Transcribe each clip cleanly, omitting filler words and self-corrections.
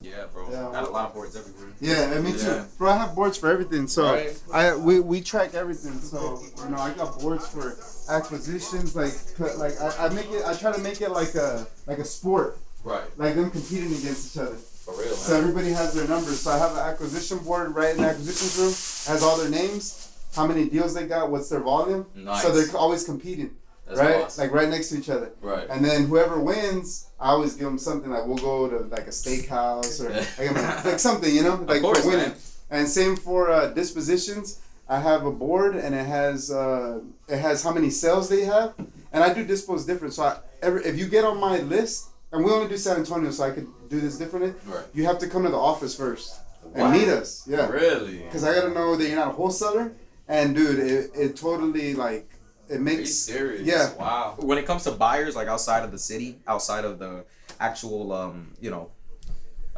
Yeah, bro. Yeah. Got a lot of boards everywhere. Yeah, and me too. Bro, I have boards for everything. So we track everything. So I got boards for acquisitions. I try to make it like a sport. Right. Like them competing against each other. For real, man. So everybody has their numbers. So I have an acquisition board right in the acquisitions room. Has all their names, how many deals they got, what's their volume. Nice. So they're always competing. That's right? Awesome. Like right next to each other. Right. And then whoever wins, I always give them something like we'll go to like a steakhouse or like something, like of course, for winning. Man. And same for dispositions. I have a board and it has how many sales they have, and I do dispose different. So if you get on my list, and we only do San Antonio, so I could do this differently. Right. You have to come to the office first and meet us. Yeah. Really? Because I gotta know that you're not a wholesaler, and dude, it totally like. It makes. Are you serious? Yeah. Wow. When it comes to buyers, like outside of the city, outside of the actual,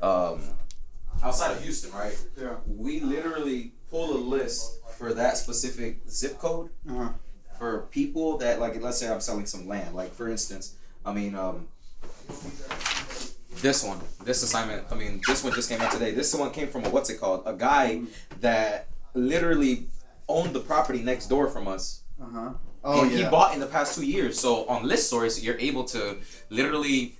outside of Houston, right? Yeah. We literally pull a list for that specific zip code for people that, like, let's say I'm selling some land. Like, for instance, this assignment, this one just came out today. This one came from a guy that literally owned the property next door from us. Oh, and he bought in the past 2 years. So on list source, you're able to literally,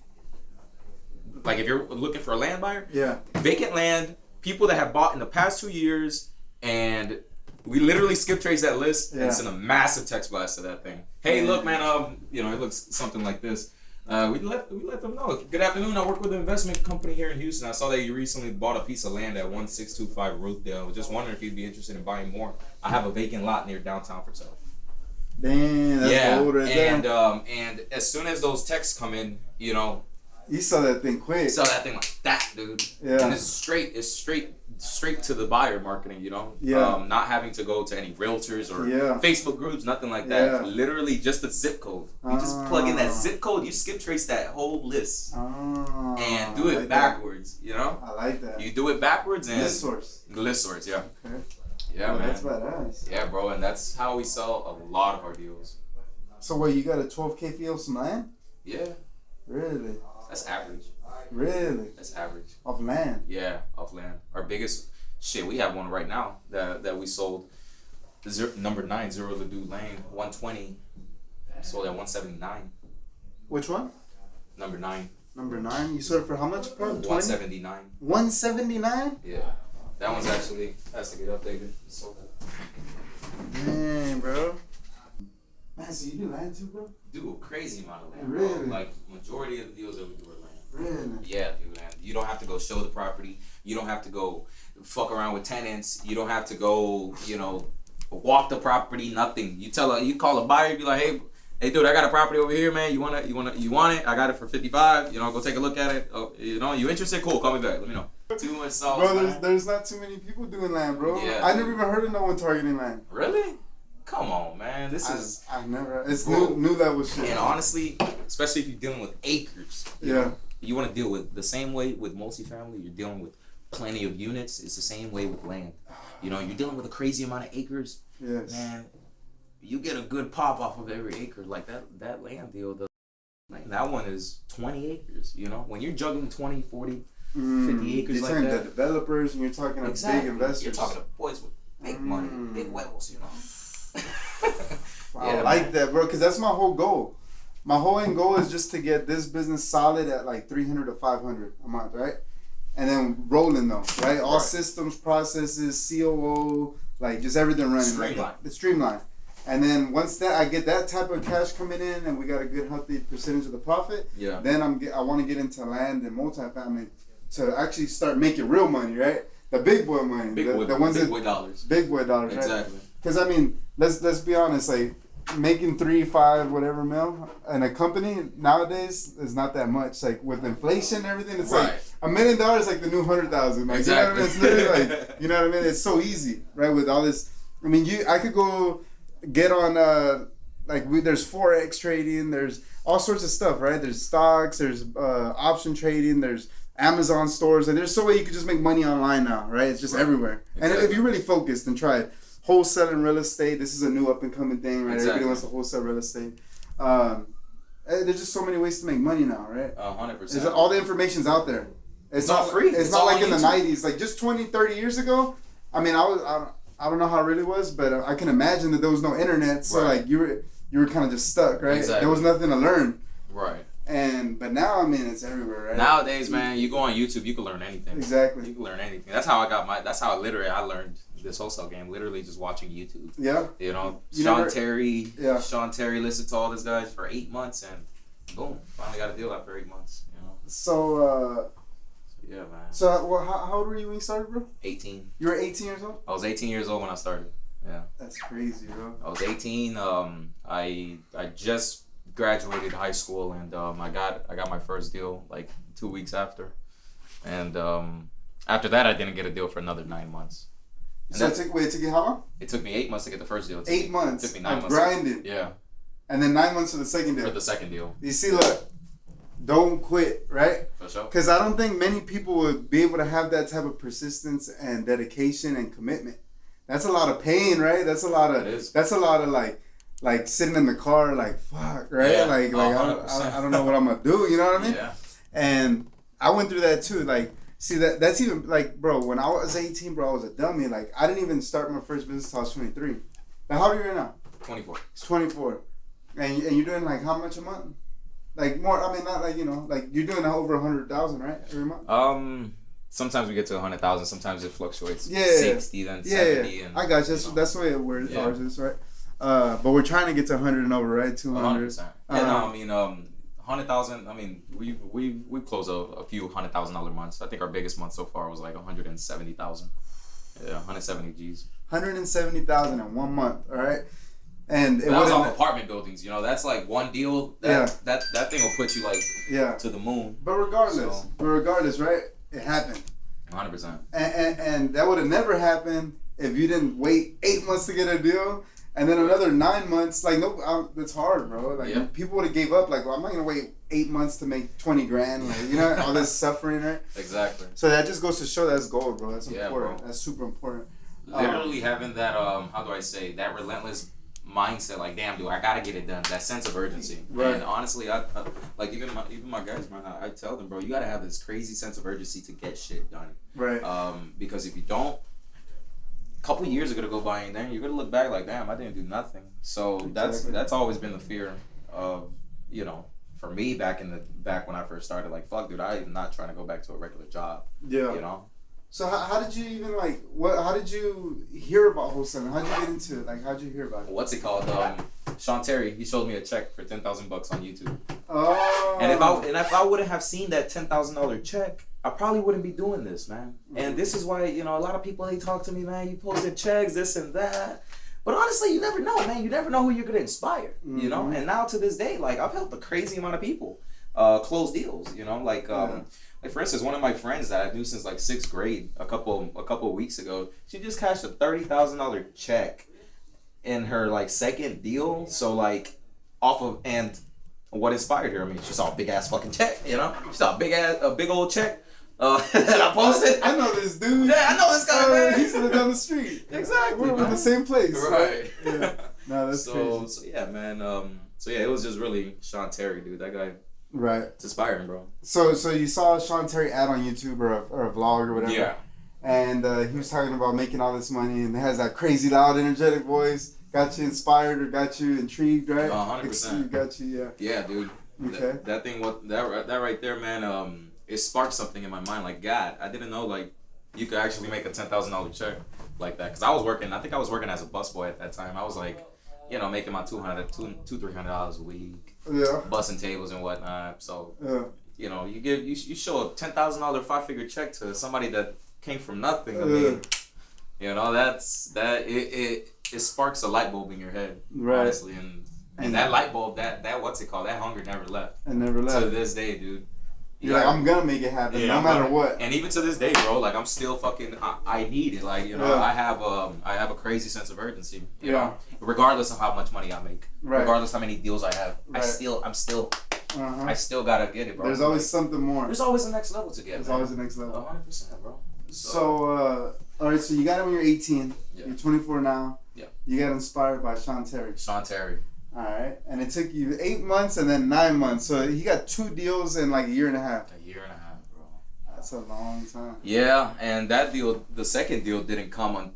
like if you're looking for a land buyer, vacant land, people that have bought in the past 2 years, and we literally skip trace that list and send a massive text blast to that thing. Hey, look, man, it looks something like this. We let them know. Good afternoon. I work with an investment company here in Houston. I saw that you recently bought a piece of land at 1625 Roothdale. I was just wondering if you'd be interested in buying more. I have a vacant lot near downtown for sale. Damn, that's old right there. And as soon as those texts come in, you saw that thing quick. Saw that thing like that, dude. Yeah. And it's straight to the buyer marketing, not having to go to any realtors or Facebook groups, nothing like that. Literally just the zip code. You just plug in that zip code, you skip trace that whole list and do it backwards, I like that. You do it backwards and list source. The list source, yeah. Okay. Yeah, man. That's badass. Yeah, bro, and that's how we sell a lot of our deals. So what, you got a 12K fee of some land? Yeah. Really? That's average. Really? That's average. Off land? Yeah, off land. Our biggest we have one right now that we sold. Number 9, Zero Ladue Lane, 120. Sold at 179. Which one? Number 9. Number 9? You sold it for how much, bro? 179. 179? Yeah. That one's actually has to get updated. So. Man, bro. Man, so you do land too, bro? Do a crazy amount of land, really? Bro. Like, majority of the deals that we do are land. Really? Yeah, dude, man. You don't have to go show the property. You don't have to go fuck around with tenants. You don't have to go, walk the property, nothing. You call a buyer, be like, hey, dude, I got a property over here, man. You want it? I got it for 55. Go take a look at it. Oh, you interested? Cool, call me back. Let me know. Too much sauce. Bro, there's not too many people doing land, bro. Yeah, I never even heard of no one targeting land. Really? Come on, man. I've never. It's new level shit. And honestly, especially if you're dealing with acres, you want to deal with the same way with multifamily. You're dealing with plenty of units. It's the same way with land. You're dealing with a crazy amount of acres. Yes. Man, you get a good pop off of every acre. Like that land deal, that one is 20 acres. When you're juggling 20, 40, 50 acres you're like talking that. to developers and you're talking to big investors. You're talking to boys with big money, big huevos, I like that, bro, because that's my whole goal. My whole end goal is just to get this business solid at like 300 to 500 a month, right? And then rolling though, right? All systems, processes, COO, like just everything running. Streamline. It's streamlined. And then once I get that type of cash coming in and we got a good healthy percentage of the profit, then I want to get into land and multifamily to actually start making real money, right? The big boy money. Big boy dollars. Big boy dollars, exactly. Right? Because let's be honest, like making 3, 5, whatever mil in a company nowadays is not that much. Like with inflation and everything, it's like $1 million is like the new 100,000. Like, exactly. It's literally like, It's so easy, right? With all this, I could go get on there's forex trading, there's all sorts of stuff, right? There's stocks, there's option trading, there's Amazon stores, and there's so way you could just make money online now, right? It's just everywhere. Exactly. And if you're really focused and try it, wholesaling real estate, this is a new up and coming thing, right? Exactly. Everybody wants to wholesale real estate. There's just so many ways to make money now, right? 100%. All the information's out there. It's not not free. It's not like in the 90s. Like just 20, 30 years ago. I mean, I don't know how it really was, but I can imagine that there was no internet, so like you were kind of just stuck, right? Exactly. There was nothing to learn. Right. But now, I mean, it's everywhere, right? Nowadays, man, you go on YouTube, you can learn anything. Exactly. You can learn anything. That's how I learned this wholesale game, literally just watching YouTube. Yeah. You know, Sean Terry listened to all these guys for 8 months and boom, finally got a deal after 8 months, you know. So, yeah, man. So, how old were you when you started, bro? 18. You were 18 years old? I was 18 years old when I started. Yeah. That's crazy, bro. I was 18. I just graduated high school and I got my first deal like 2 weeks after, and after that I didn't get a deal for another 9 months. And so it took you how long? It took me 8 months to get the first deal. 8 months. It took me 9 months. Grinding. Yeah. And then 9 months for the second deal. For the second deal. You see, look, don't quit, right? For sure. Because I don't think many people would be able to have that type of persistence and dedication and commitment. That's a lot of pain, right? That's a lot of. It is. That's a lot of like sitting in the car, like fuck, right? Yeah, like I don't know what I'm gonna do. You know what I mean? Yeah. And I went through that too. Like, see that's even like, bro. When I was 18, bro, I was a dummy. Like, I didn't even start my first business until I was 23. Now, how old are you right now? 24. It's 24, and you're doing like how much a month? Like more. I mean, not like like you're doing over 100,000, right, every month. Sometimes we get to 100,000. Sometimes it fluctuates. Yeah. 60, then 70. Yeah. And, I got you. That's the way ours is, right? But we're trying to get to 100 and over, right? 200. 100%. Yeah, no, I mean, 100,000. I mean, we've closed a few $100,000 months. I think our biggest month so far was like 170,000. Yeah, 170 G's. 170,000 in 1 month. All right. And that was off apartment buildings, you know. That's like one deal. That thing will put you like to the moon. But regardless, right? It happened. 100%. And that would have never happened if you didn't wait 8 months to get a deal, and then another 9 months. Like that's hard, bro. Like people would have gave up. Like, well, I'm not gonna wait 8 months to make 20 grand. Like, all this suffering, right? Exactly. So that just goes to show that's gold, bro. That's important. Bro. That's super important. Literally having that how do I say, that relentless mindset, like, damn, dude, I gotta get it done. That sense of urgency. Right. And honestly, I like even my guys, man, I tell them, bro, you gotta have this crazy sense of urgency to get shit done. Right. Because if you don't, a couple of years are gonna go by and then you're gonna look back like, damn, I didn't do nothing. So that's always been the fear of, for me back when I first started, like, fuck, dude, I am not trying to go back to a regular job. Yeah. So how did you even how did you hear about wholesaling? How'd you get into it? Like, how'd you hear about it? What's it called? Sean Terry, he showed me a check for $10,000 on YouTube. Oh. And if I wouldn't have seen that $10,000 check, I probably wouldn't be doing this, man. Mm-hmm. And this is why, a lot of people, they talk to me, man, you posted checks, this and that. But honestly, you never know, man. You never know who you're gonna inspire, mm-hmm. And now to this day, like, I've helped a crazy amount of people close deals, Like, for instance, one of my friends that I knew since like 6th grade, a couple of weeks ago, she just cashed a $30,000 check in her like second deal. So like and what inspired her? I mean, she saw a big ass fucking check, She saw a big old check that I posted. I know this dude. Yeah, I know this guy, man. He's down the street. Exactly. We're in the same place. Right. Yeah. No, that's crazy. So yeah, man. It was just really Sean Terry, dude. That guy. Right. It's inspiring, bro. So you saw a Sean Terry ad on YouTube or a vlog or whatever. Yeah. And he was talking about making all this money and has that crazy loud, energetic voice. Got you inspired or got you intrigued, right? 100%. Got you, yeah. Yeah, dude. Okay. That thing, that right there, man. It sparked something in my mind. Like, God, I didn't know like you could actually make a $10,000 check like that. Cause I was working as a busboy at that time. I was like, making my $200-$300 a week. Yeah. Bussing tables and whatnot. So, yeah. you show a $10,000 5-figure check to somebody that came from nothing. I mean, it sparks a light bulb in your head, right. Honestly, and that light bulb, that what's it called? That hunger never left. It never left. To this day, dude. You're like, I'm gonna make it happen, no matter what. And even to this day, bro, like I'm still fucking. I need it. Like I have a crazy sense of urgency. You know, regardless of how much money I make, regardless how many deals I have, I'm still. I still gotta get it, bro. There's always something more. There's always the next level to get. There's always the next level. 100%, bro. So, all right. So you got it when you're 18. Yeah. You're 24 now. Yeah. You got inspired by Sean Terry. Sean Terry. All right, and it took you 8 months and then 9 months. So he got 2 deals in like a year and a half. A year and a half, bro. That's a long time. Yeah, and that deal, the second deal, didn't come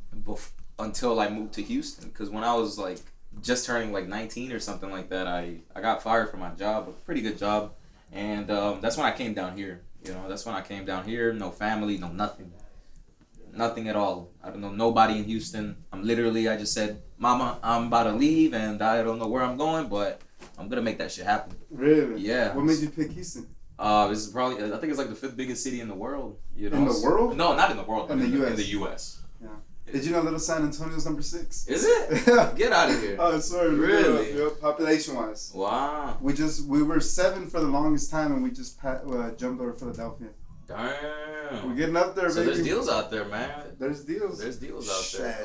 until I moved to Houston. Because when I was like just turning like 19 or something like that, I got fired from my job, a pretty good job, and that's when I came down here. That's when I came down here. No family, no nothing. Nothing at all. I don't know nobody in Houston. I just said, Mama, I'm about to leave and I don't know where I'm going, but I'm going to make that shit happen. Really? Yeah. What made you pick Houston? This is probably, I think it's like the 5th biggest city in the world. In the world? No, not in the world, but in the US. In the US. Yeah. Did you know Little San Antonio's number 6? Is it? Get out of here. Oh, sorry. Really? Yeah, population-wise. Wow. We were 7 for the longest time, and we just jumped over Philadelphia. Damn. We're getting up there, so baby. There's deals out there, man. There's deals. There's deals out there.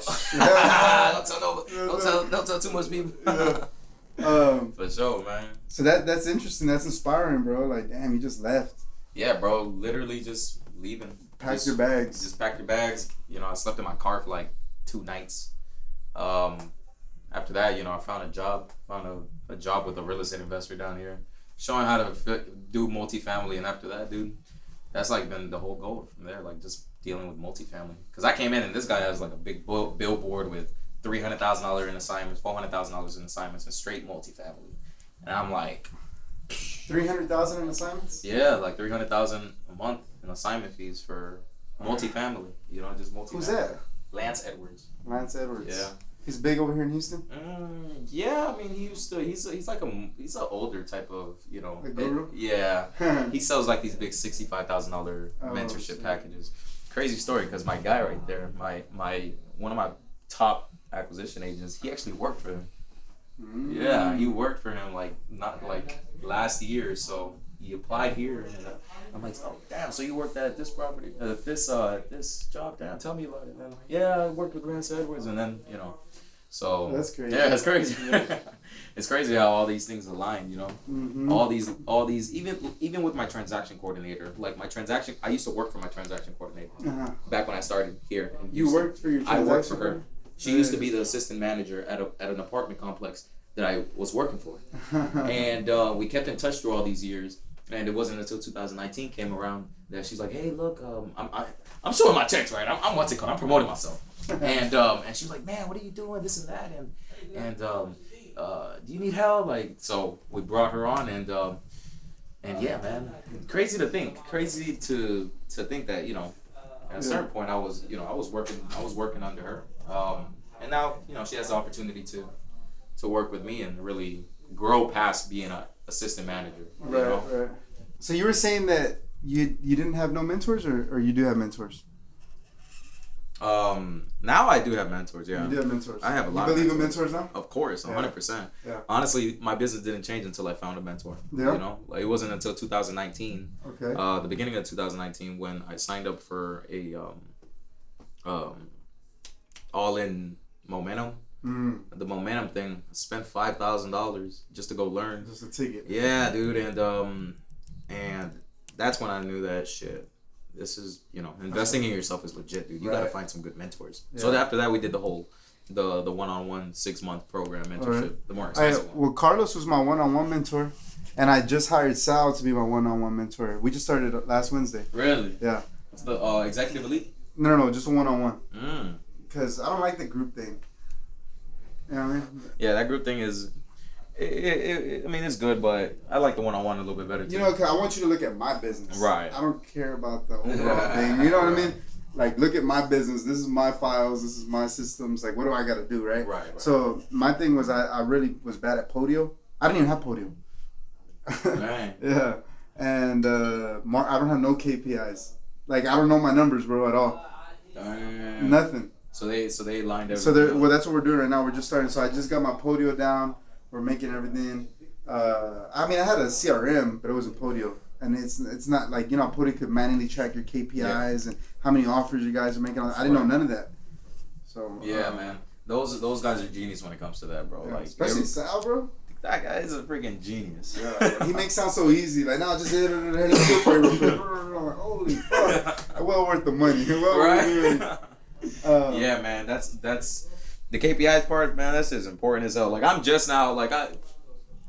Don't tell too much people. Yeah. For sure, man. So that's interesting. That's inspiring, bro. Like, damn, you just left. Yeah, bro. Literally just leaving. Pack your bags. Just pack your bags. I slept in my car for like 2 nights. After that, I found a job. Found a job with a real estate investor down here, showing how to do multifamily. And after that, dude, that's like been the whole goal from there. Like just dealing with multifamily. Because I came in and this guy has like a big billboard with $300,000 in assignments, $400,000 in assignments, and straight multifamily. And I'm like, $300,000 in assignments? Yeah, like $300,000 a month in assignment fees for multifamily. Just multifamily. Who's that? Lance Edwards. Lance Edwards. Yeah. He's big over here in Houston. Yeah, I mean he's an older type of A guru? Yeah. He sells like these big $65,000 mentorship packages. Crazy story, because my guy right there, my one of my top acquisition agents, he actually worked for him. Yeah, he worked for him not last year, so he applied here, and I'm like, oh damn, so you worked at this property, this job, damn, tell me about it. And yeah, I worked with Lance Edwards, and then so that's crazy. Yeah, it's crazy. It's crazy how all these things align, Mm-hmm. all these even with my transaction coordinator, I used to work for my transaction coordinator back when I started here. You worked for your transaction? I worked for her. She used to be the assistant manager at an apartment complex that I was working for. And we kept in touch through all these years. And it wasn't until 2019 came around that she's like, hey, look, I'm showing my checks, right? I'm promoting myself. And she's like, man, what are you doing? This and that. And do you need help? So we brought her on, and yeah, man, crazy to think that, at a certain point I was working under her. And now, she has the opportunity to work with me and really grow past being an assistant manager. Right. So you were saying that you didn't have no mentors, or you do have mentors? Now I do have mentors. Yeah, you do have mentors. I have a lot. You believe in mentors now? Of course, 100%. Yeah. Honestly, my business didn't change until I found a mentor. Yeah. It wasn't until 2019. Okay. The beginning of 2019 when I signed up for a all-in momentum. The momentum thing. I spent $5,000 just to go learn. Just a ticket. Yeah, dude, and that's when I knew that shit. This is, investing in yourself is legit, dude. You gotta find some good mentors. Yeah. So after that, we did the one-on-one 6-month program mentorship. The more expensive one. Well, Carlos was my one-on-one mentor, and I just hired Sal to be my one-on-one mentor. We just started last Wednesday. Really? Yeah. It's the executive elite? No, just a one-on-one. Because I don't like the group thing. You know what I mean? Yeah, that group thing is, it's good, but I like the one-on-one a little bit better too. Cause I want you to look at my business. Right. I don't care about the overall thing. You know what I mean? Like, look at my business. This is my files. This is my systems. Like, what do I got to do, right? Right. So my thing was I really was bad at Podio. I didn't even have Podio. Right. Yeah. And I don't have no KPIs. Like, I don't know my numbers, bro, at all. Damn. Nothing. So they lined everything. So that's what we're doing right now. We're just starting. So I just got my Podio down. We're making everything. I had a CRM, but it wasn't Podio, and it's not like Podio could manually track your KPIs and how many offers you guys are making. I didn't know none of that. So yeah, man, those guys are genius when it comes to that, bro. Yeah, like especially Sal, bro. That guy is a freaking genius. Yeah, he makes it sound so easy. Like, no, just hit it real quick. Holy fuck! Well worth the money. Yeah, man, that's the KPIs part, man. That's just important as hell. Like, I'm just now, like,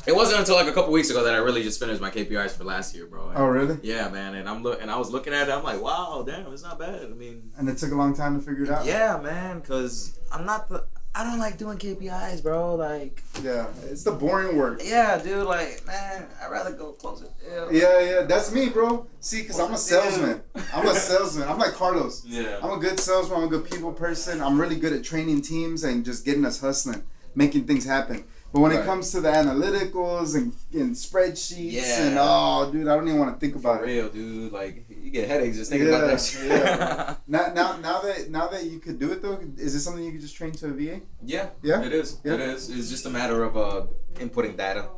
It wasn't until like a couple weeks ago that I really just finished my KPIs for last year, bro. Oh, really? Yeah, man. And I was looking at it. I'm like, wow, damn, it's not bad. I mean, and it took a long time to figure it out. Yeah, man, because I don't like doing KPIs, bro. Like, yeah, it's the boring work. Yeah, dude. Like, man, I'd rather go close it. Yeah, that's me, bro. See, because I'm a salesman. I'm like Carlos. Yeah. I'm a good salesman. I'm a good people person. I'm really good at training teams and just getting us hustling, making things happen. But when it comes to the analyticals and spreadsheets and dude, I don't even want to think about it. For real, dude. Like, you get headaches just thinking about that shit. Yeah. now that you could do it though, is this something you could just train to a VA? Yeah. Yeah. It is. Yeah. It is. It's just a matter of inputting data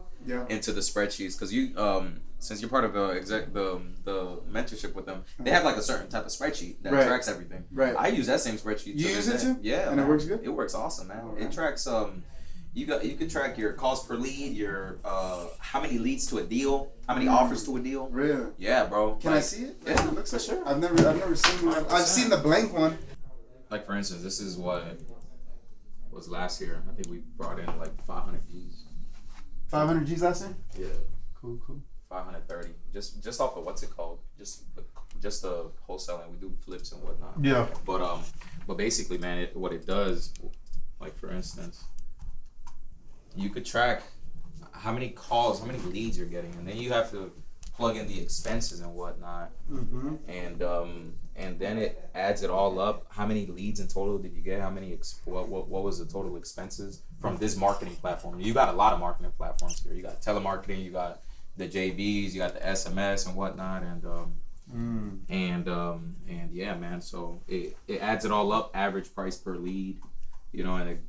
into the spreadsheets because you since you're part of the mentorship with them, they have like a certain type of spreadsheet that tracks everything. Right. I use that same spreadsheet. You use it too? Yeah. And it works good? It works awesome, man. Right. It tracks you can track your calls per lead, your how many leads to a deal, how many offers to a deal. Really? Yeah, bro. Can I see it? Yeah, it looks for sure. I've never seen one. I've seen the blank one. Like for instance, this is what was last year. I think we brought in like 500 Gs. 500 Gs last year? Yeah. Cool. 530. Just off of what's it called? Just the wholesaling. We do flips and whatnot. Yeah. But basically, man, what it does, like for instance, you could track how many calls, how many leads you're getting, and then you have to plug in the expenses and whatnot, and then it adds it all up. How many leads in total did you get? How many? What was the total expenses from this marketing platform? You got a lot of marketing platforms here. You got telemarketing, you got the JVs, you got the SMS and whatnot, and yeah, man. So it adds it all up. Average price per lead, and it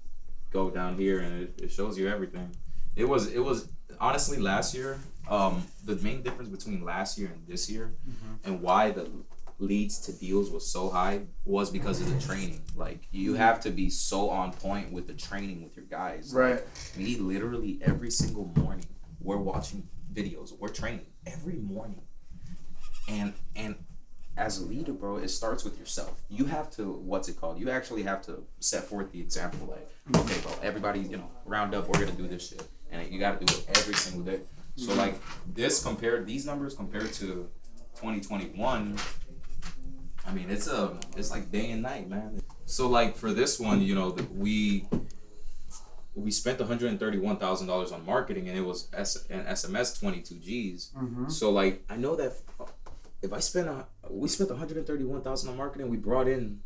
go down here and it shows you everything. It was honestly last year. The main difference between last year and this year, and why the leads to deals was so high was because of the training. Like you have to be so on point with the training with your guys. Right. Like, we literally every single morning we're watching videos. We're training every morning, and as a leader, bro, it starts with yourself. You have to, you actually have to set forth the example. Like, okay, bro, everybody, round up, we're going to do this shit. And you got to do it every single day. So, like, these numbers compared to 2021, I mean, it's like day and night, man. So, like, for this one, we spent $131,000 on marketing, and it was an SMS 22 Gs. So, like, I know that if we spent $131,000 on marketing, we brought in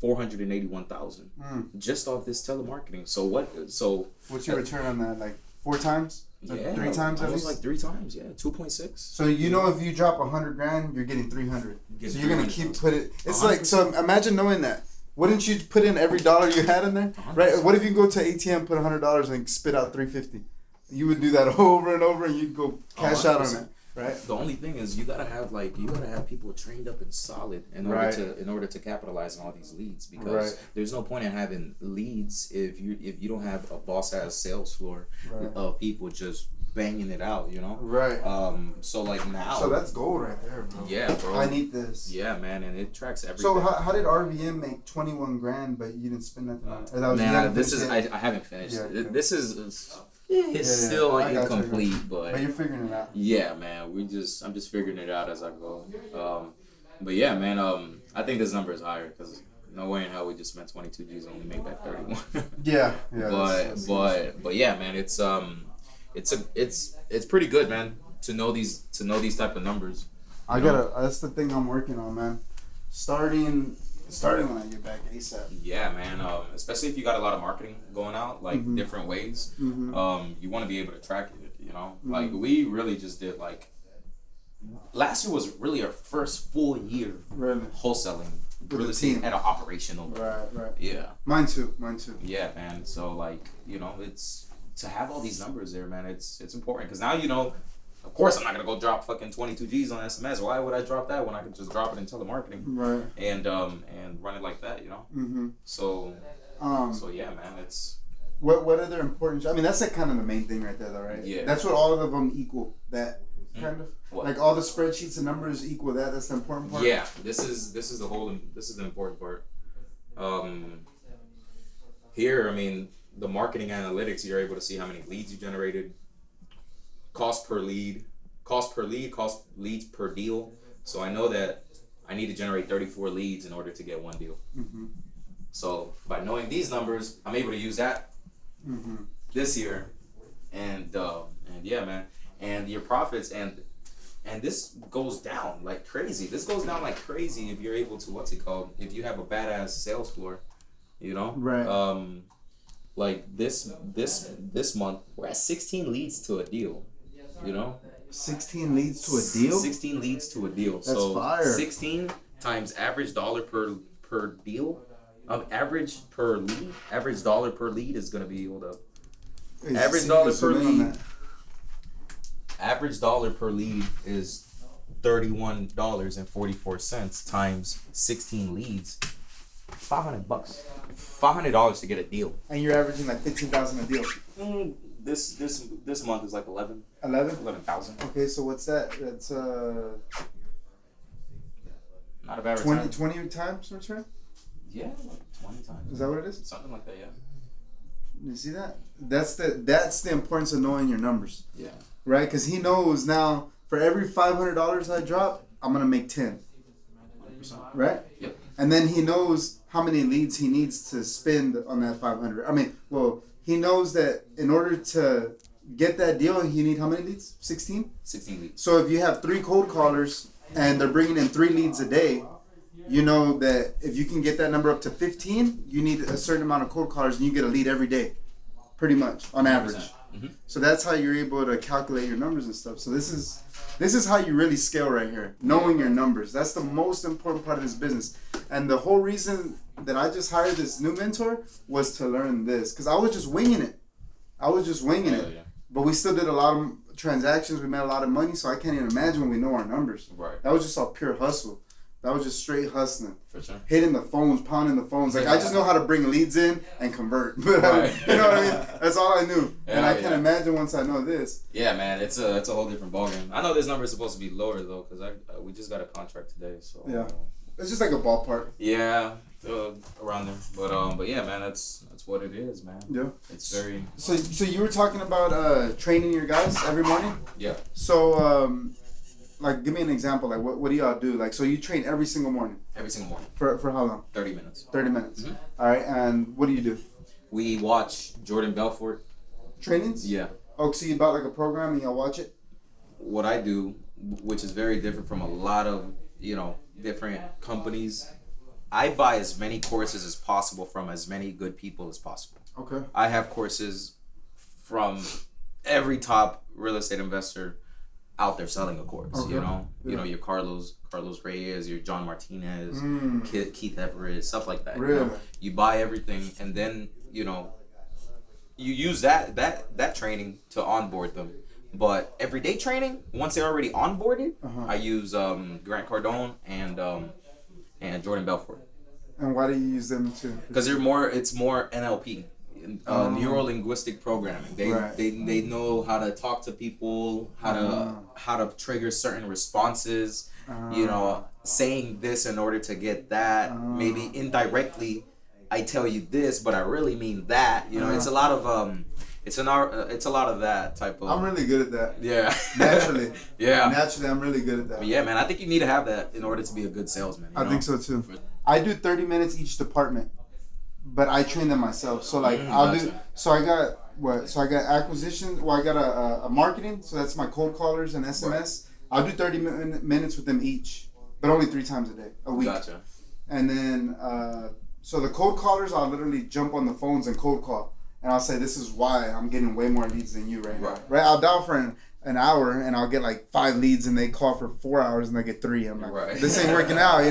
$481,000 just off this telemarketing. So what's your return on that? Like 4 times? Yeah, 3 times at least? Like 3 times, yeah, 2.6. So if you drop $100,000, you're getting 300. So you're gonna keep putting. It's 100%. like, so imagine knowing that. Wouldn't you put in every dollar you had in there? 100%. Right? What if you go to ATM, put $100 and spit out $350? You would do that over and over, and you'd go cash out on it. Right. The only thing is you gotta have people trained up and solid in order to capitalize on all these leads, because there's no point in having leads if you don't have a boss ass sales floor of people just banging it out, Right. So like now. So that's gold right there, bro. Yeah, bro. I need this. Yeah, man, and it tracks everything. So how did RVM make $21,000, but you didn't spend nothing on it? I haven't finished. Yeah, okay. This is. It's still incomplete, but you're figuring it out. Yeah, man. I'm just figuring it out as I go. But yeah, man. I think this number is higher because no way in hell we just spent 22 G's and only made back 31. Yeah. But yeah, man. It's pretty good, man. To know these type of numbers. That's the thing I'm working on, man. Starting when I get back ASAP. Yeah, man. Especially if you got a lot of marketing going out, like different ways. You want to be able to track it, Like we really just did last year was really our first full year wholesaling, really seeing at an operational. Right. Yeah. Mine too. Yeah, man. So it's to have all these numbers there, man. It's important because now Of course, I'm not gonna go drop fucking 22 G's on SMS. Why would I drop that when I could just drop it in telemarketing, right? And run it like that, So yeah, man, it's what other important? I mean, that's kind of the main thing right there, though, right? Yeah. That's what all of them equal. That kind of what? Like all the spreadsheets and numbers equal that. That's the important part. Yeah, this is the important part. Here, I mean, the marketing analytics, you're able to see how many leads you generated, cost per lead, cost leads per deal. So I know that I need to generate 34 leads in order to get one deal. Mm-hmm. So by knowing these numbers, I'm able to use that this year, and yeah, man, and your profits and this goes down like crazy. This goes down like crazy if you're able to if you have a badass sales floor, you know, right? Like this month we're at 16 leads to a deal, you know. 16 leads to a deal. 16 leads to a deal. That's so fire. 16 times average dollar per deal. Average dollar per lead is gonna be average dollar per lead. Average dollar per lead is $31.44 times 16 leads. $500. $500 to get a deal. And you're averaging like 15,000 a deal. This month is like 11. 11,000. Okay, so what's that? That's not a bad 20 times return? Yeah, like 20 times. Is that what it is? Something like that, yeah. You see that? That's the importance of knowing your numbers. Yeah. Right? Because he knows now for every $500 I drop, I'm gonna make 10. 100%. Right? Yep. And then he knows how many leads he needs to spend on that 500. He knows that in order to get that deal, you need how many leads? 16? 16 leads. So if you have 3 cold callers and they're bringing in 3 leads a day, you know that if you can get that number up to 15, you need a certain amount of cold callers and you get a lead every day, pretty much, on average. Mm-hmm. So that's how you're able to calculate your numbers and stuff. So this is how you really scale right here, knowing your numbers. That's the most important part of this business. And the whole reason that I just hired this new mentor was to learn this, because I was just winging it. Yeah. But we still did a lot of transactions. We made a lot of money, so I can't even imagine when we know our numbers. Right. That was just all pure hustle. That was just straight hustling. For sure. Hitting the phones, pounding the phones. Like, I just know how to bring leads in and convert. Right. You know what I mean? That's all I knew. Yeah, and I can imagine once I know this. Yeah, man, it's a whole different ballgame. I know this number is supposed to be lower, though, because we just got a contract today. So yeah. It's just like a ballpark. Yeah, around there. But yeah, man, that's what it is, man. Yeah. It's very. So you were talking about training your guys every morning? Yeah. So like, give me an example. Like, what do y'all do? Like, so you train every single morning? Every single morning. For how long? 30 minutes. 30 minutes. Mm-hmm. All right. And what do you do? We watch Jordan Belfort. Trainings? Yeah. Oh, so you bought like a program and y'all watch it? What I do, which is very different from a lot of, different companies, I buy as many courses as possible from as many good people as possible. Okay. I have courses from every top real estate investor out there selling a course. Okay. You know your Carlos Reyes, your John Martinez, Keith Everett, stuff like that. Really? You buy everything, and then you use that training to onboard them. But everyday training, once they're already onboarded, I use Grant Cardone and Jordan Belfort. And why do you use them too? Because it's more NLP. Neuro linguistic programming. They know how to talk to people, how to trigger certain responses. Saying this in order to get that. Maybe indirectly, I tell you this, but I really mean that. It's a lot of it's a lot of that type of. I'm really good at that. Yeah. Naturally. Yeah. Naturally, I'm really good at that. But yeah, man. I think you need to have that in order to be a good salesman. I think so too. I do 30 minutes each department. But I train them myself. So like I got acquisition. Well, I got a marketing. So that's my cold callers and SMS. Right. I'll do 30 minutes with them each, but only 3 times a week. Gotcha. And then so the cold callers, I'll literally jump on the phones and cold call, and I'll say, this is why I'm getting way more leads than you right now. Right? I'll dial for an hour and I'll get like 5 leads, and they call for 4 hours and they get 3. I'm like, this ain't working out,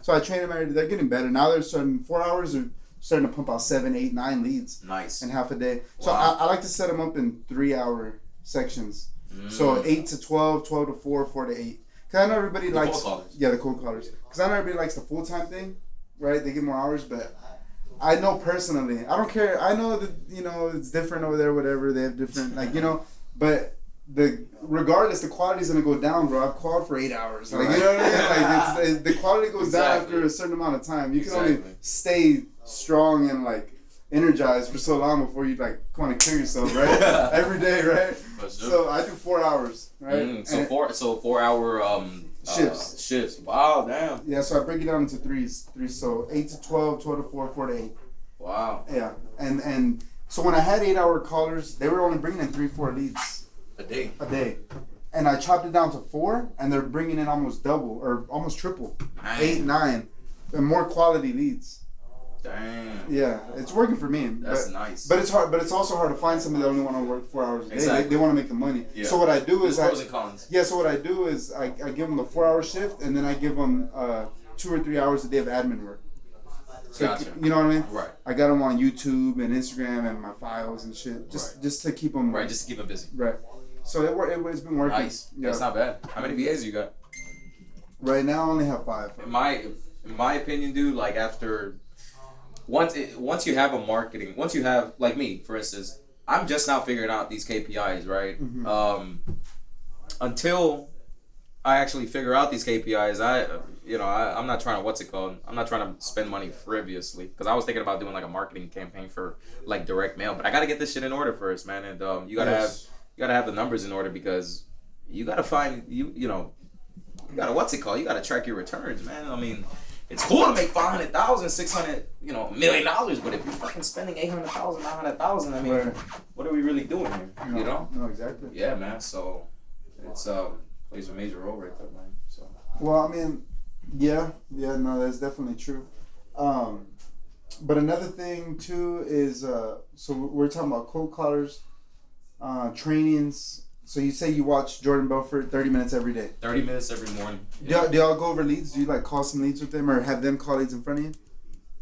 So I train them. They're getting better now. They're starting 4 hours or starting to pump out 7, 8, 9 leads. Nice. In half a day. So I like to set them up in 3-hour sections. So 8 to 12, 12 to 4, 4 to 8. Because I know everybody likes... cold callers. Yeah, the cold callers. Because I know everybody likes the full-time thing, right? They get more hours, but I know personally, I don't care. I know that, it's different over there, whatever. They have different, but regardless, the quality's going to go down, bro. I've called for 8 hours. Like, you know what I mean? Like, the quality goes down after a certain amount of time. You can only stay strong and energized for so long before you like want to kill yourself, right? Every day, right? Sure. So I do 4 hours, right? So 4 hour shifts. Shifts. Wow, damn. Yeah, so I break it down into threes. So 8 to 12, 12 to 4, 4 to 8. Wow. Yeah, and so when I had 8 hour callers, they were only bringing in 3-4 leads a day. And I chopped it down to 4, and they're bringing in almost double or almost triple, 8, 9, and more quality leads. Damn. Yeah, it's working for me. That's nice. But it's hard. But it's also hard to find somebody that only want to work 4 hours a day. Exactly. They want to make the money. Yeah. So what I do is pros and cons. Yeah. So what I do is I give them the 4 hour shift, and then I give them 2 or 3 hours a day of admin work. So Gotcha. You know what I mean? Right. I got them on YouTube and Instagram and my files and shit. Just to keep them. Right. Just to keep them busy. Right. So it's been working. Nice. Yeah. That's not bad. How many VAs you got? Right now I only have 5. In my opinion, dude, like after. Once you have once you have, like me, for instance, I'm just now figuring out these KPIs, right? Mm-hmm. Until I actually figure out these KPIs, I'm not trying to, I'm not trying to spend money frivolously, because I was thinking about doing like a marketing campaign for like direct mail, but I got to get this shit in order first, man. And you gotta have the numbers in order, because you gotta find, you gotta, you gotta track your returns, man. I mean, it's cool to make $500,000, $600, $1 million, but if you're fucking spending $800,000, $900,000, I mean, what are we really doing here? You know? No, exactly. Yeah, man. So it's plays a major role right there, man. So. Well, I mean, no, that's definitely true. But another thing too is so we're talking about cold callers, trainings. So you say you watch Jordan Belfort 30 minutes every day. 30 minutes every morning. Yeah. Do y'all go over leads? Do you like call some leads with them, or have them call leads in front of you?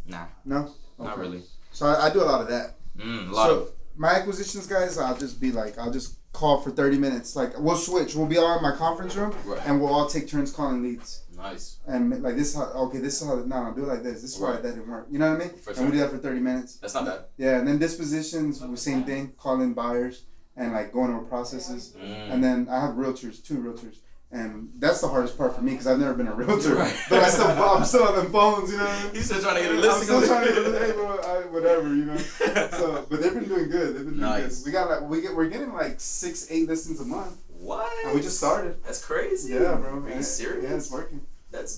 Nah. No? Okay. Not really. So I do a lot of that. So my acquisitions guys, I'll just call for 30 minutes. Like we'll switch. We'll be all in my conference room, right, and we'll all take turns calling leads. Nice. And like this, do it like this. This is why that didn't work. You know what I mean? For sure. And we do that for 30 minutes. That's not bad. Yeah, and then dispositions, same thing. Calling buyers and like going over processes. And then I have realtors, 2 realtors. And that's the hardest part for me, because I've never been a realtor. Right. But I'm still on them phones, you know what I mean? He's still trying to get a listing. I'm still trying to get a listing, whatever, you know? So, but they've been doing good. They've been doing nice. good. We're getting like 6-8 listings a month. What? And we just started. That's crazy. Yeah, bro. Are you serious? Yeah, it's working.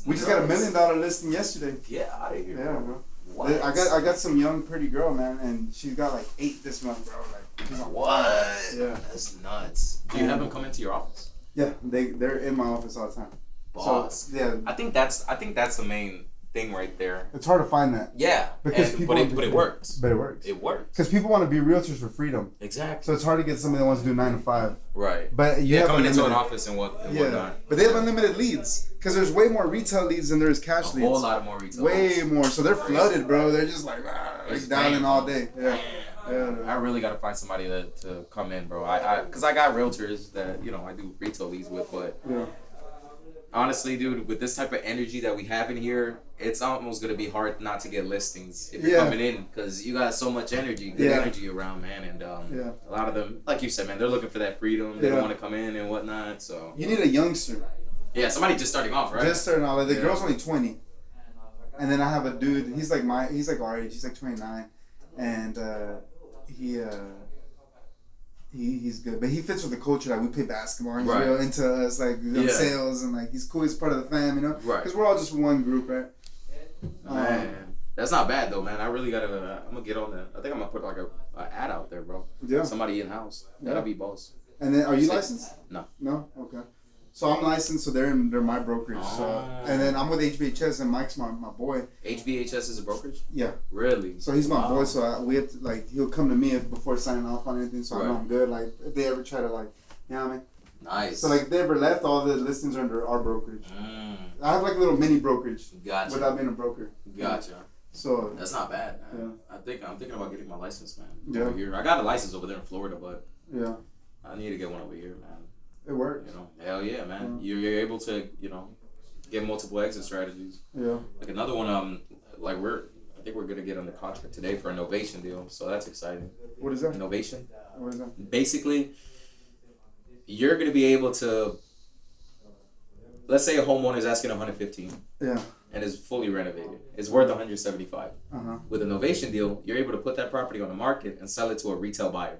We just got a $1 million listing yesterday. Get out of here. Yeah, bro. What? I got some young pretty girl, man, and she's got like 8 this month, bro. Like, she's on what? Yeah. That's nuts. Do you have them come into your office? Yeah, they're in my office all the time. Boss. So, yeah. I think that's the main thing right there. It's hard to find that. Yeah. Because but it works. But it works. It works. Because people want to be realtors for freedom. Exactly. So it's hard to get somebody that wants to do 9 to 5. Right. But you have coming into an office and whatnot. But they have unlimited leads. Because there's way more retail leads than there is cash leads. A whole lot more retail leads. Way more. So they're flooded, bro. They're just like dialing all day. Yeah. Yeah. I really gotta find somebody to come in, bro. Cause I got realtors that I do retail leads with, but honestly, dude, with this type of energy that we have in here, it's almost gonna be hard not to get listings if you're coming in, because you got so much energy, good energy around, man. And a lot of them, like you said, man, they're looking for that freedom. They don't want to come in and whatnot. So you need a youngster. Yeah, somebody just starting off, right? Just starting off. The girl's only 20, and then I have a dude. He's like our age. He's like 29, and he's good, but he fits with the culture. Like we play basketball, and he's real into us, like sales, and like he's cool. He's part of the fam, right? Because we're all just one group, right? Man, that's not bad though, man. I really gotta. I'm gonna get on that. I think I'm gonna put like a ad out there, bro. Yeah. Somebody in house. That'll be boss. And then, are you licensed? No. No. Okay. So I'm licensed, so they're my brokerage. So, and then I'm with HBHS, and Mike's my boy. HBHS is a brokerage? Yeah. Really? So he's my boy. So we have to, he'll come to me before signing off on anything. So I know I'm good. Like if they ever try to you know what I mean? Nice. So if they ever left, all the listings are under our brokerage. I have like a little mini brokerage. Gotcha. Without being a broker. Gotcha. So that's not bad, man. Yeah. I'm thinking about getting my license, man. Yeah. Over here. I got a license over there in Florida, but I need to get one over here, man. It works. Hell yeah, man. Yeah. You're able to, get multiple exit strategies. Yeah. Like another one, I think we're gonna get on the contract today for an innovation deal, so that's exciting. What is that? Innovation. What is that? Basically, you're gonna be able to. Let's say a homeowner is asking $115. Yeah. and is fully renovated. It's worth 175. With a novation deal, you're able to put that property on the market and sell it to a retail buyer,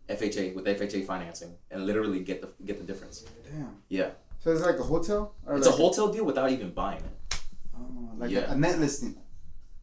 FHA with FHA financing, and literally get the difference. Damn. Yeah. So it's like a hotel? Or it's like a hotel deal without even buying it. Oh, like a net listing.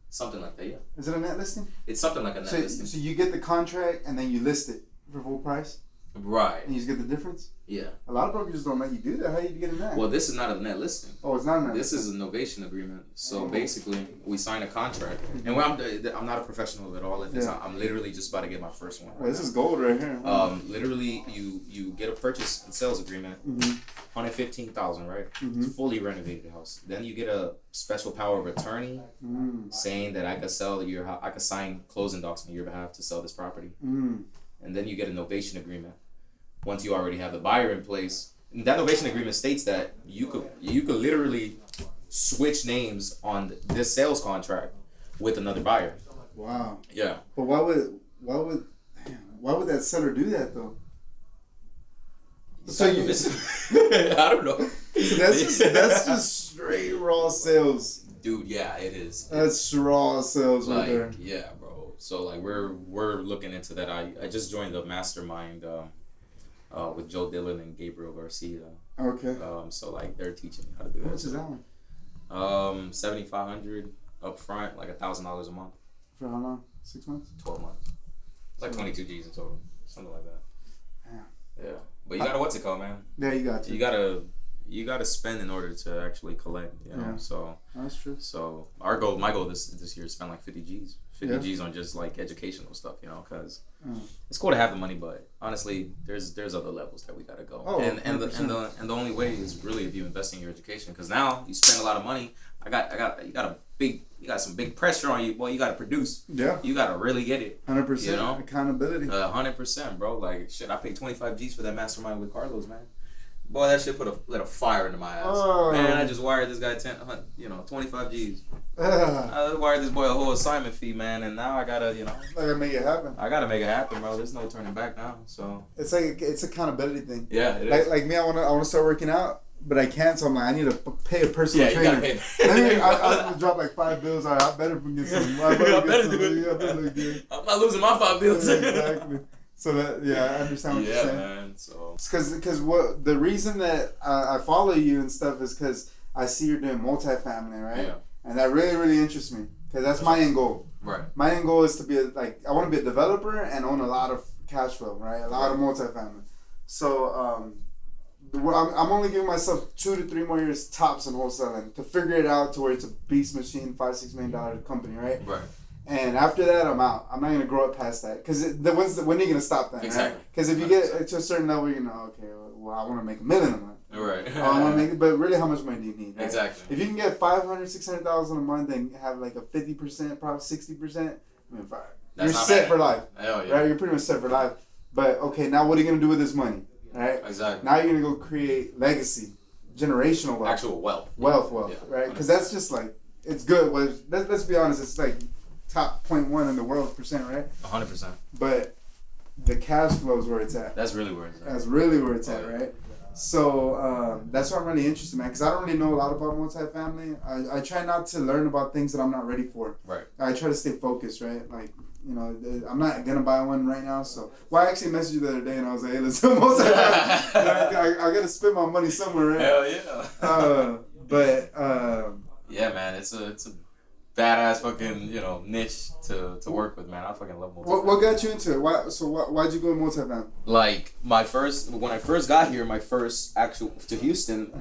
Something like that, yeah. Is it a net listing? It's something like a net listing. So you get the contract and then you list it for full price? Right. And you just get the difference? Yeah. A lot of brokers don't let you do that. How do you get a net? Well, this is not a net listing. Oh, it's not a net listing. This is a novation agreement. So basically, we sign a contract. And I'm not a professional at all at this. I'm literally just about to get my first one. Well, this is gold right here. Literally, you get a purchase and sales agreement, $115,000, right? It's a fully renovated house. Then you get a special power of attorney saying that I could sign closing docs on your behalf to sell this property. And then you get a novation agreement. Once you already have the buyer in place, and that novation agreement states that you could literally switch names on this sales contract with another buyer. Wow. Yeah. But why would that seller do that though? So you I don't know. So that's just straight raw sales. Dude, yeah, it is. That's raw sales right there. Yeah, bro. So like we're looking into that. I just joined the mastermind with Joe Dillon and Gabriel Garcia. Okay. So like they're teaching me how to do that. How much is that one? $7,500 up front, like $1,000 a month. For how long? 6 months? 12 months. It's like 22 G's in total, something like that. Yeah. Yeah, but you gotta what's it called, man? Yeah, you got to. You gotta spend in order to actually collect. You know? Yeah. So that's true. So my goal this year is spend like 50 G's. 50 G's on just like educational stuff, you know, because it's cool to have the money, but honestly, there's other levels that we gotta go. Oh, and the only way is really if you invest in your education, because now you spend a lot of money. You got some big pressure on you, boy. You gotta produce. Yeah. You gotta really get it. 100%. You know? Accountability. 100%, bro. Like shit, I paid 25 G's for that mastermind with Carlos, man. Boy, that shit lit a fire into my ass. Oh. Man, I just wired this guy 25 G's. I wired this boy a whole assignment fee, man, and now I gotta, I gotta make it happen. I gotta make it happen, bro. There's no turning back now. So it's like it's accountability thing. Yeah, it is. Like me, I wanna start working out, but I can't. So I'm like, I need to pay a personal trainer. You gotta pay. I drop like 5 bills. All right, I better get some. I better do it. I better look good. I'm not losing my 5 bills. Yeah, exactly. So that I understand what you're saying. Yeah, man. So it's because what the reason that I follow you and stuff is because I see you're doing multifamily, right? Yeah. And that really, really interests me because that's my end goal. Right. My end goal is to be I want to be a developer and own a lot of cash flow, right? A lot of multifamily. So I'm only giving myself 2 to 3 more years tops in wholesaling to figure it out to where it's a beast machine, $5-6 million company, right? Right. And after that, I'm out. I'm not gonna grow up past that because when are you gonna stop that? Exactly. Because if you get to a certain level, you know, okay, well, I want to make $1 million a month. Right. I want to make it, but really, how much money do you need? Right? Exactly. If you can get $500,000-$600,000 a month and have like a 50%, probably 60%, I mean, you're set for life. Hell yeah. Right? You're pretty much set for life. But okay, now what are you gonna do with this money? Right. Exactly. Now you're gonna go create legacy, generational wealth. Actual wealth. Wealth, right? Because that's just like it's good. Well, let's be honest. It's like top 0.1 in the world percent, right? 100%. But the cash flow is where it's at. That's really where it's at. That's really where it's at, right? So that's why I'm really interested, man, because I don't really know a lot about multifamily. I try not to learn about things that I'm not ready for. Right. I try to stay focused, right? Like, I'm not going to buy one right now. So, I actually messaged you the other day and I was like, hey, let's do multifamily. I got to spend my money somewhere, right? Hell yeah. Yeah, man, it's a badass fucking niche to work with, man. I fucking love multifamily. What got you into it? Why'd you go multifamily? Like when I first got here, to Houston,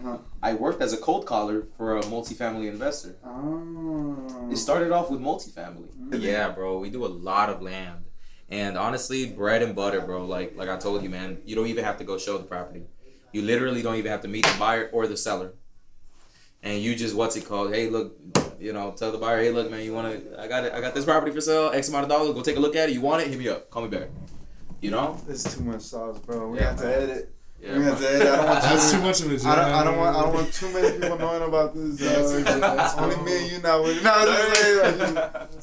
I worked as a cold caller for a multifamily investor. Oh. It started off with multifamily. Yeah, bro, we do a lot of land, and honestly, bread and butter, bro. Like I told you, man, you don't even have to go show the property. You literally don't even have to meet the buyer or the seller. And you just hey, look, tell the buyer, hey, look, man, I got this property for sale, X amount of dollars, go take a look at it, you want it, hit me up, call me back. This is too much sauce, bro. We have to edit. Yeah, we have to edit. I don't want that's too much of a job. I don't want too many people knowing about this. Only me and you now with it.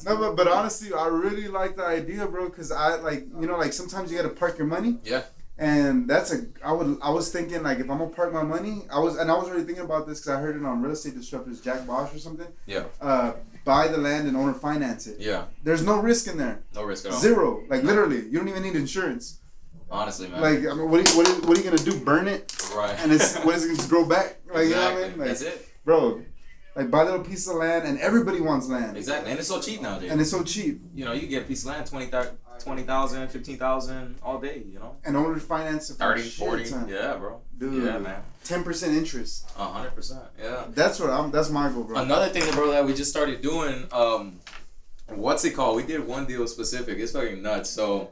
No, but honestly, I really like the idea, bro, because I like sometimes you gotta park your money. Yeah. And that's I was thinking like if I'm gonna park my money, I was already thinking about this because I heard it on Real Estate Disruptors, Jack Bosch or something. Yeah. Buy the land and owner finance it. Yeah. There's no risk in there. No risk at all. Zero. Like literally, you don't even need insurance. Honestly, man. Like I mean, what are you gonna do? Burn it? Right. And what is it gonna grow back? Like exactly. You know what I mean? Like, that's it. Bro. Like buy a little piece of land, and everybody wants land. Exactly, and it's so cheap nowadays. And it's so cheap. You know, you can get a piece of land, 20,000, 15,000 all day. You know. And owner finance it for 30, 40. Yeah, bro. Dude. Yeah, man. 10% interest. 100%. Yeah. That's my goal, bro. Another thing, bro, that we just started doing. What's it called? We did one deal specific. It's fucking nuts. So,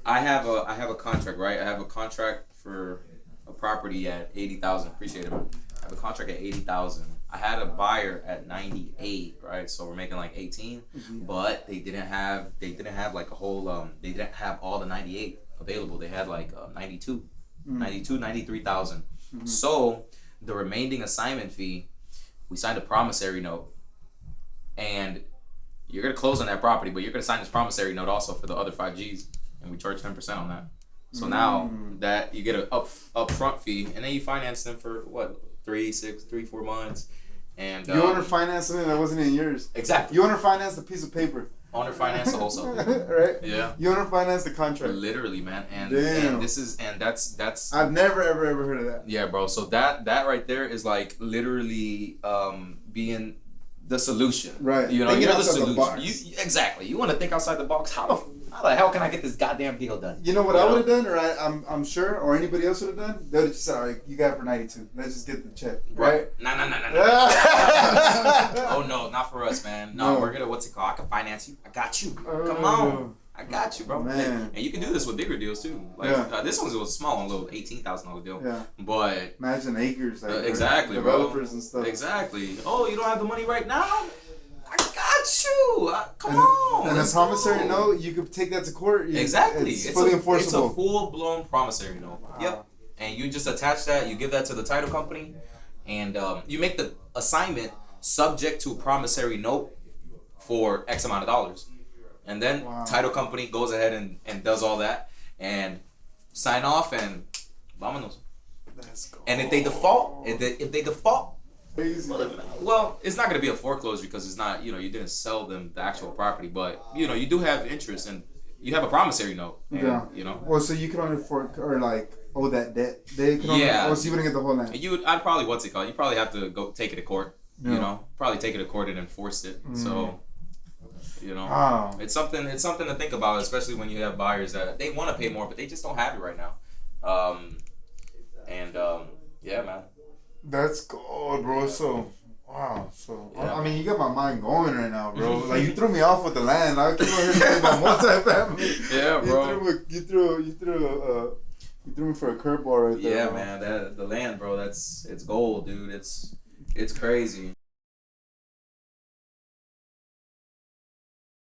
I have a contract, right? I have a contract for a property at 80,000. Appreciate it, man. I have a contract at 80,000. I had a buyer at 98, right? So we're making like 18, but they didn't have like a whole they didn't have all the 98 available. They had like 92, 93,000. So the remaining assignment fee, we signed a promissory note, and you're gonna close on that property, but you're gonna sign this promissory note also for the other 5 Gs, and we charge 10% on that. So now that you get an upfront fee, and then you finance them for what? 3, 4 months, and you owner finance something that wasn't in yours. Exactly. You owner finance the piece of paper. Owner finance the wholesale. Right. Yeah. You owner finance the contract. Literally, man, and that's. I've never ever heard of that. Yeah, bro. So that right there is like literally being the solution. Right. You know, Thinking you're the outside the solution. box. Exactly. You want to think outside the box. How the hell can I get this goddamn deal done? You know what I would have done, or I'm sure, or anybody else would have done? They would have just said, all right, you got it for 92. Let's just get the check. Right? No. Oh, no, not for us, man. No, we're going to, what's it called? I can finance you. I got you. Come on. I got you, bro. Man. And you can do this with bigger deals, too. Like this one was a small one, a little $18,000 deal. Yeah. But. Imagine acres. Like, exactly, developers bro. and stuff. Exactly. Oh, you don't have the money right now? I got you. Come on. And a promissory note, you could take that to court. Exactly. It's fully enforceable. It's a full-blown promissory note. Wow. Yep. And you just attach that. You give that to the title company, and you make the assignment subject to a promissory note for X amount of dollars, and then title company goes ahead and does all that and sign off and vámonos. Let's go. And if they default. Well, it's not going to be a foreclosure because it's not, you didn't sell them the actual property, but, you do have interest and you have a promissory note. And, Well, so you can only owe that debt. They can only, so you wouldn't get the whole land. I'd probably, you probably have to go take it to court, probably take it to court and enforce it. So, it's something to think about, especially when you have buyers that they want to pay more, but they just don't have it right now. Yeah, man. That's good, bro. So, wow. So, I mean, you got my mind going right now, bro. Like, you threw me off with the land. I keep on here talking about multifamily. Yeah, bro. You threw me for a curveball right there. Yeah, man. The land, bro. It's gold, dude. It's crazy.